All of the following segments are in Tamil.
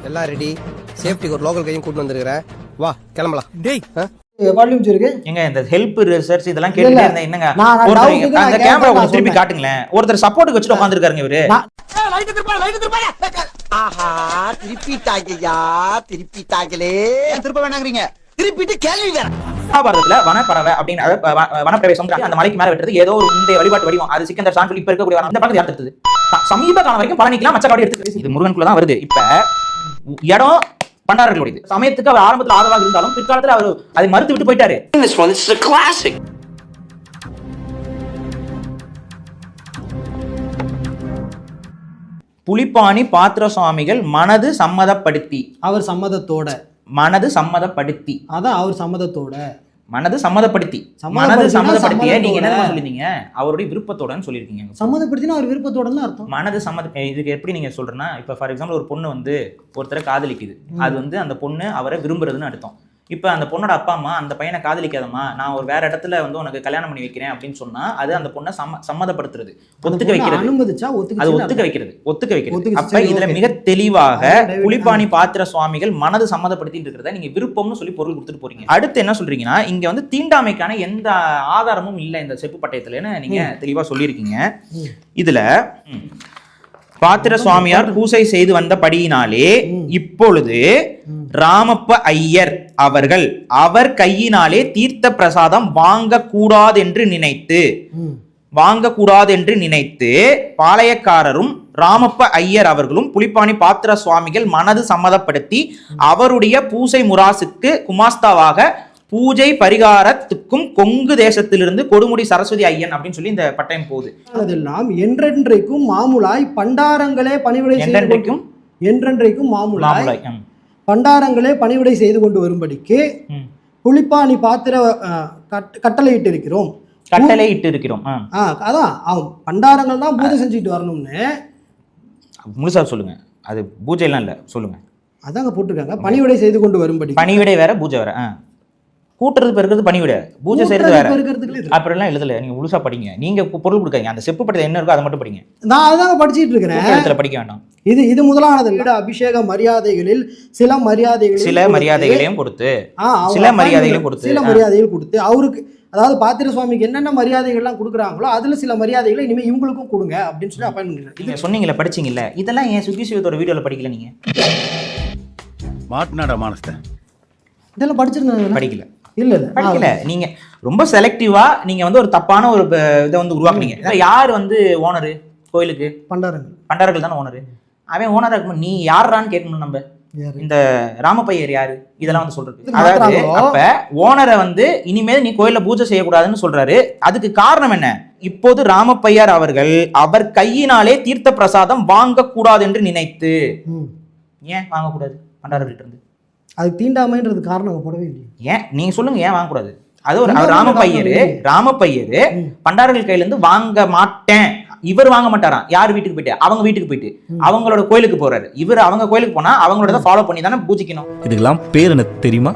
எல்லாம் ரெடி. சேஃப்டிக்கு ஒரு லோக்கல் கையும் கூட்டு வந்திருக்கிறேன். வா கிளம்பலாம். டேய் வால்யூம் இருக்கு எங்க இந்த ஹெல்ப் ரிசர்ச் இதெல்லாம் கேட்டுட்டே இருந்தேன். என்னங்க நான் அந்த கேமரா கொஞ்சம் திருப்பி காட்டுங்களேன். ஒருத்தர் சப்போர்ட்டுக்கு வச்சுட்டு உட்கார்ந்திருக்காருங்க இவரு. ஆஹா திருப்பிட்டாங்கய்யா, திருப்பிட்டாங்களே. திருப்ப வேணாங்கறீங்க, திருப்பிட்டு கேள்வி வேற. மகாபாரதத்துல வனப்பறவை அப்படின்னு வனப்பிரவேசம் அந்த மலைக்கு மேல வெட்டுறது ஏதோ ஒரு முந்தைய வழிபாட்டு வடிவம். அது சிக்கந்தர் சான் சொல்லி இப்ப இருக்கக்கூடிய அந்த பக்கத்து யார் எடுத்தது? சமீப காலம் வரைக்கும் பழனிக்கலாம் மச்சக்காடு எடுத்து இது முருகனுக்குள்ள தான் வருது. இப்ப இடம் பண்டாரர்களுடையது. சமயத்துக்கு அவர் ஆரம்பத்தில் ஆதரவாக இருந்தாலும் பிற்காலத்தில் அவர் அதை மறுத்து விட்டு போயிட்டாரு. புலிப்பாணி பாத்திர சுவாமிகள் மனது சம்மதப்படுத்தி, அவர் சம்மதத்தோட, மனது சம்மதப்படுத்தி, அதான் அவர் சம்மதத்தோட, மனது சம்மதப்படுத்தி, மனது சம்மதப்படுத்திய நீங்க என்ன சொல்லிருந்தீங்க? அவருடைய விருப்பத்தோடன்னு சொல்லிருக்கீங்க. சம்மதப்படுத்தினா அவர் விருப்பத்தோட தான் அர்த்தம். மனது இதுக்கு எப்படி நீங்க சொல்றேன்னா, இப்ப ஃபார் எக்ஸாம்பிள் ஒரு பொண்ணு வந்து ஒருத்தரை காதலிக்குது. அது வந்து அந்த பொண்ணு அவரை விரும்புறதுன்னு அர்த்தம். இப்ப அந்த பொண்ணோட அப்பா அம்மா அந்த பையனை காதலிக்காதம்மா, நான் ஒரு வேற இடத்துல வந்து உனக்கு கல்யாணம் பண்ணி வைக்கிறேன் அப்படின்னு சொன்னா அது அந்த பொண்ணை சம்மதப்படுத்துறது, ஒத்துக்க வைக்கிறது, அனுமதிச்சா அது ஒத்துக்க வைக்கிறது. அப்ப இதுல மிக தெளிவாக புலிப்பாணி பாத்திர சுவாமிகள் மனது சம்மதப்படுத்திட்டு இருக்கிறத நீங்க விருப்பம்னு சொல்லி பொருள் கொடுத்துட்டு போறீங்க. அடுத்து என்ன சொல்றீங்கன்னா, இங்க வந்து தீண்டாமைக்கான எந்த ஆதாரமும் இல்லை இந்த செப்பு பட்டயத்துலன்னு நீங்க தெளிவா சொல்லியிருக்கீங்க. இதுல பாத்திர சுவாமியார் பூசை செய்து வந்தபடியினாலே இப்பொழுது ராமப்ப ஐயர் அவர்கள் அவர் கையினாலே தீர்த்த பிரசாதம் வாங்கக்கூடாதென்று நினைத்து பாளையக்காரரும் ராமப்ப ஐயர் அவர்களும் புலிப்பாணி பாத்திர சுவாமிகள் மனது சம்மதப்படுத்தி அவருடைய பூசை முராசுக்கு குமாஸ்தாவாக பூஜை பரிகாரத்துக்கும் கொங்கு தேசத்திலிருந்து கொடுமுடி சரஸ்வதி ஐயன் அப்படின்னு சொல்லி இந்த பட்டயம் போகுது. அதெல்லாம் என்றென்றைக்கும் மாமுலாய் பண்டாரங்களே பணிவிடை என்றென்றைக்கும் மாமுலாய் பண்டாரங்களே பணிவிடை செய்து கொண்டு வரும்படிக்கு புலிப்பாணி பாத்திர கட்டளையிட்டு இருக்கிறோம். அதான் பண்டாரங்கள் தான் பூஜை செஞ்சுட்டு வரணும்னு முழுசா சொல்லுங்க. அது பூஜை எல்லாம் இல்ல, சொல்லுங்க. அதாங்க போட்டிருக்காங்க, பணிவிடை செய்து கொண்டு வரும்படி. பணிவிடை வேற, பூஜை வேற. கூட்டுறது பெருக்கிறது பணிவிட, பூஜை செய்யறது வேற. அப்புறம் எல்லாம் எழுதல, நீங்க முழுசா படிங்க. நீங்க பொருள் கொடுக்காங்க, அந்த செப்பு படத்தை என்ன இருக்கோ அதை மட்டும் படிங்க. நான் அதான் படிச்சிட்டு இருக்கிறேன், படிக்க வேண்டாம். இது முதலானது. அபிஷேக மரியாதைகளில் சில மரியாதைகளையும் கொடுத்து அவருக்கு, அதாவது பாத்திர சுவாமிக்கு என்னென்ன மரியாதைகள்லாம் கொடுக்குறாங்களோ அதுல சில மரியாதைகளை இனிமே இவங்களுக்கும் கொடுங்க அப்படின்னு சொல்லி அப்பாயின்மெண்ட். நீங்க சொன்னீங்கல்ல, படிச்சீங்கல்ல, இதெல்லாம் ஏன் சுகி சிவத்தோட வீடியோல படிக்கல? நீங்க மாட்னாடா மானஸ்த இதெல்லாம் படிச்சிருந்தாங்க, படிக்கல. இல்ல நீங்க ரொம்ப செலக்டிவா நீங்க வந்து ஒரு தப்பான ஒரு இதை வந்து உருவாக்குனீங்க. யார் வந்து ஓனரு கோயிலுக்கு? பண்டாரர்கள் தானே ஓனரு. அவன் ஓனரா இருக்கும், நீ யாரான்னு கேட்கணும். நம்ம இந்த ராமப்பையர் யாரு இதெல்லாம் வந்து சொல்றது. அதாவது அப்ப ஓனரை வந்து இனிமேல் நீ கோயில்ல பூஜை செய்யக்கூடாதுன்னு சொல்றாரு. அதுக்கு காரணம் என்ன? இப்போது ராமப்பையர் அவர்கள் அவர் கையினாலே தீர்த்த பிரசாதம் வாங்கக்கூடாது என்று நினைத்து. ஏன் வாங்கக்கூடாது பண்டாரர்கள்ட்ட இருந்து? அது தீண்டாமைன்றது காரணம் போடவே இல்லை. ஏன் நீங்க சொல்லுங்க, ஏன் வாங்கக்கூடாது? அது ஒரு ராமப்பையரு பண்டாரர்கள் கையில இருந்து வாங்க மாட்டேன். இவர் வாங்க மாட்டாராம். யார் வீட்டுக்கு போயிட்டு? அவங்க வீட்டுக்கு போயிட்டு அவங்களோட கோயிலுக்கு போறாரு. இவர் அவங்க கோயிலுக்கு போனா அவங்களோட ஃபாலோ பண்ணி தானே பூஜிக்கணும். இதுக்கெல்லாம் பேர் எனக்கு தெரியுமா?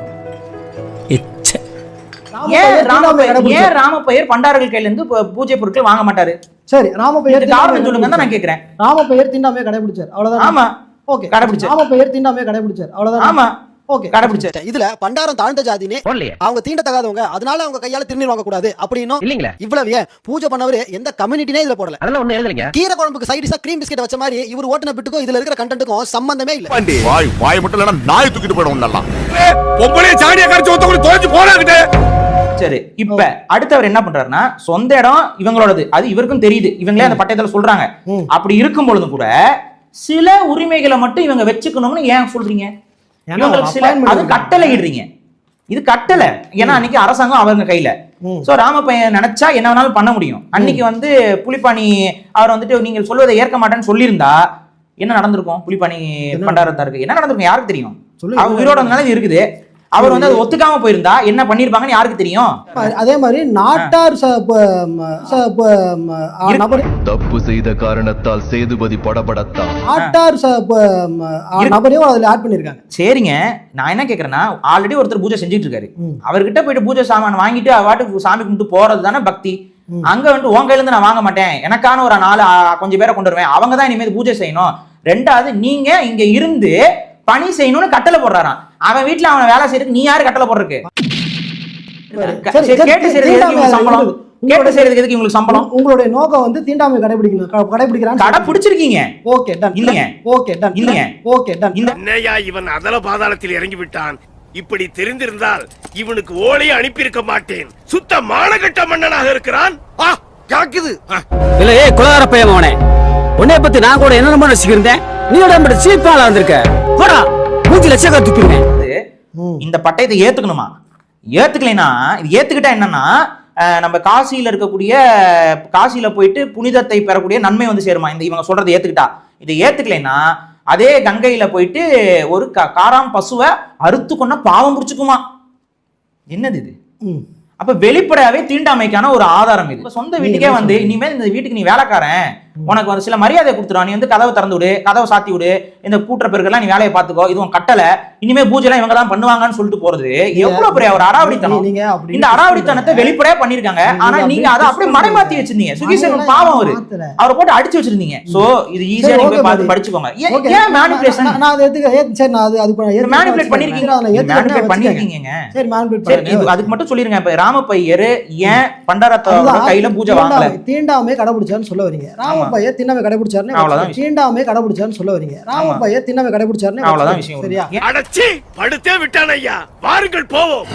ஏன் ராமப்பையர் பண்டாரர்கள் கையில இருந்து பூஜை பொருட்கள் வாங்க மாட்டாரு? சரி, ராமப்பையர் காரணம் சொல்லுங்க நான் கேக்குறேன். ராமப்பையர் தீண்டாமையை கடைபிடிச்சார், அவ்வளவுதான். ஆமா, ஓகே, கடைபிடிச்சார். ராமப்பையர் தீண்டாமையை கடைபிடிச்சார், அவ்வளவுதான். ஆமா, ஓகே, கடைபிடிச்சார். இதுல பண்டாரம் தாழ்ந்த ஜாதினே அவங்க தீண்டத்தகாதவங்க, அதனால அவங்க கையால திருநீர் வாங்க கூடாது அப்படின்னும் இல்லீங்களா? இவ்வளவு பூஜை பண்ணவரு எந்த கம்யூனிட்டினே இதுல போடல. அதெல்லாம் ஒண்ணு எழுதலங்க. கீரை குழம்புக்கு சைடு டிஷா கிரீம் பிஸ்கட் வச்ச மாதிரி இவர் ஓட்டுன பிட்டுக்கும் இதுல இருக்கிற கண்டென்ட்டுக்கும் சம்பந்தமே இல்ல. வாய் மட்டும் இல்லனா நாய் தூக்கிட்டு போய்டும் நல்லா. பொம்பளைய சாடியா கடிச்சு ஒத்த கூட தோஞ்சு போறாங்கடே. சரி, இப்ப அடுத்தவர் என்ன பண்றாருன்னா, சொந்த இடம் இவங்களோடது, அது இவருக்கும் தெரியுது, இவங்களே அந்த பட்டயத்துல சொல்றாங்க. அப்படி இருக்கும் பொழுது கூட சில உரிமைகளை மட்டும் இவங்க வச்சுக்கணும்னு ஏன் சொல்றீங்க? அது கட்டளை இடுறீங்க. இது கட்டளை. ஏன்னா அன்னைக்கு அரசாங்கம் அவங்க கையில. சோ ராமப்பையன் நினைச்சா என்ன வேணாலும் பண்ண முடியும். அன்னைக்கு வந்து புலிப்பாணி அவர் வந்துட்டு நீங்க சொல்வதை ஏற்க மாட்டேன்னு சொல்லியிருந்தா என்ன நடந்திருக்கும்? புலிப்பாணி பண்டாரத்தாருக்கு என்ன நடந்திருக்கும் யாருக்கு தெரியும்? அவங்க உயிரோட வந்தனால இருக்குது. அவர் வந்து அது ஒத்துக்காம போயிருந்தா என்ன பண்ணிருப்பாங்கன்னு யாருக்கு தெரியும்? அதே மாதிரி நாட்டார் தப்பு செய்த காரணத்தால் சேதுபதி படபடத்தான் நாட்டார் நபரையும் அதுல ஆட் பண்ணிருக்காங்க. சரிங்க, நான் என்ன கேக்குறேன்னா, ஆல்ரெடி ஒருத்தர் பூஜை செஞ்சுட்டு இருக்காரு. அவர்கிட்ட போயிட்டு பூஜை சாமான் வாங்கிட்டு அவாட்டுக்கு சாமி கும்பிட்டு போறது தானே பக்தி. அங்க வந்துட்டு உன் கையில இருந்து நான் வாங்க மாட்டேன், எனக்கான ஒரு 4 கொஞ்சம் பேரை கொண்டு வருவேன், அவங்க தான் இனிமேல் பூஜை செய்யணும். ரெண்டாவது, நீங்க இங்க இருந்து பணி செய்யணும்னு கட்டளை போடுறாராம். அவன் வீட்டுல அவன் வேலை செய்யறதுக்கு நீ யாரு கட்டளை போடுறதுக்கு? கேட்டு செய்யறதுக்கு எதுக்கு இவங்களுக்கு சம்பளம்? கேட்டு செய்யறதுக்கு எதுக்கு இவங்களுக்கு சம்பளம்? உங்களுடைய நோக்கம் வந்து தீண்டாமை கடைபிடிக்கிறாங்க. கடை பிடிச்சிருக்கீங்க. Okay done. இல்லைங்க. Okay done. இல்லைங்க. Okay done. என்னையா இவன் அதல பாதாளத்தில் இறங்கி விட்டான். இப்படி தெரிந்திருந்தால் இவனுக்கு ஓலையை அனுப்பியிருக்க மாட்டேன். சுத்த மானகட்ட மன்னனாக இருக்கிறான். காக்குது. இல்ல ஏய் குலகார பையன் மவனே, உன்னைய பத்தி நான் கூட என்ன நினைச்சுக்கிருந்தேன். நீ உடம்பு சீப்பாளா வந்திருக்க. போடா மூஞ்சி லட்சக்கா துப்பிடுவேன். இந்த பட்டயத்தை ஏத்துக்கணுமா? ஏத்துக்கலைன்னா இது ஏத்துக்கிட்டா என்னன்னா நம்ம காசியில இருக்கக்கூடிய காசியில போயிட்டு புனிதத்தை பெறக்கூடிய நன்மை வந்து சேருமா இந்த இவங்க சொல்றதை ஏத்துக்கிட்டா? இதை ஏத்துக்கலைன்னா அதே கங்கையில போயிட்டு ஒரு காராம் பசுவை அறுத்து கொண்டா பாவம் புடிச்சுக்குமா? என்னது இது? அப்ப வெளிப்படையாவே தீண்டாமைக்கான ஒரு ஆதாரம் இது. சொந்த வீட்டுக்கே வந்து இனிமேல் இந்த வீட்டுக்கு நீ வேலைக்காரன், உனக்கு ஒரு சில மரியாதை கொடுத்துருவா, நீ வந்து கதவை திறந்து விடு, கதவை சாத்தி விடு, இந்த கூட்டுற பெருக்கெல்லாம் நீ வேலையை பார்த்துக்கோ, இது உன் கட்டளை, இனிமே பூஜை எல்லாம் இவங்க தான் பண்ணுவாங்கன்னு சொல்லிட்டு போறது எவ்வளவு பெரிய ஒரு அராவடித்தனம். இந்த அராவடித்தனத்தை வெளிப்படையா பண்ணிருக்காங்க. ஆனா நீங்க அதை அப்படியே மறைமாத்தி வச்சிருந்தீங்க. சுகீசன் பாவம் அவரை போட்டு அடிச்சு வச்சிருந்தீங்க. சோ இது ஈஸியா நீங்க பார்த்து படிச்சுக்கோங்க. ஏன் மேனிபுலேஷன்? நான் அதை சரி நான் அது மேனிபுலேட் பண்ணிருக்கீங்க. மேனிபுலேட் பண்ணிருக்கீங்க. சரி மேனிபுலேட் அதுக்கு மட்டும் சொல்லிருங்க. இப்ப ராமப்பையர் ஏன் பண்டாரத்தோட கையில பூஜை வாங்கல? தீண்டாமை கடைபிடிச்சான்னு சொல்ல வரீங்க. ராமப்பைய திண்ணமை கடைபிடிச்சாருன்னு அவ்வளவுதான். தீண்டாமை கடைபிடிச்சான்னு சொல்ல வரீங்க. ராமப்பைய திண்ணமை கடைபிடிச்சாருன்னு அவ்வளவுதான் விஷயம். சரியா? அடச்சி படுத்தே விட்டான் ஐயா. வாருங்கள் போவோம்.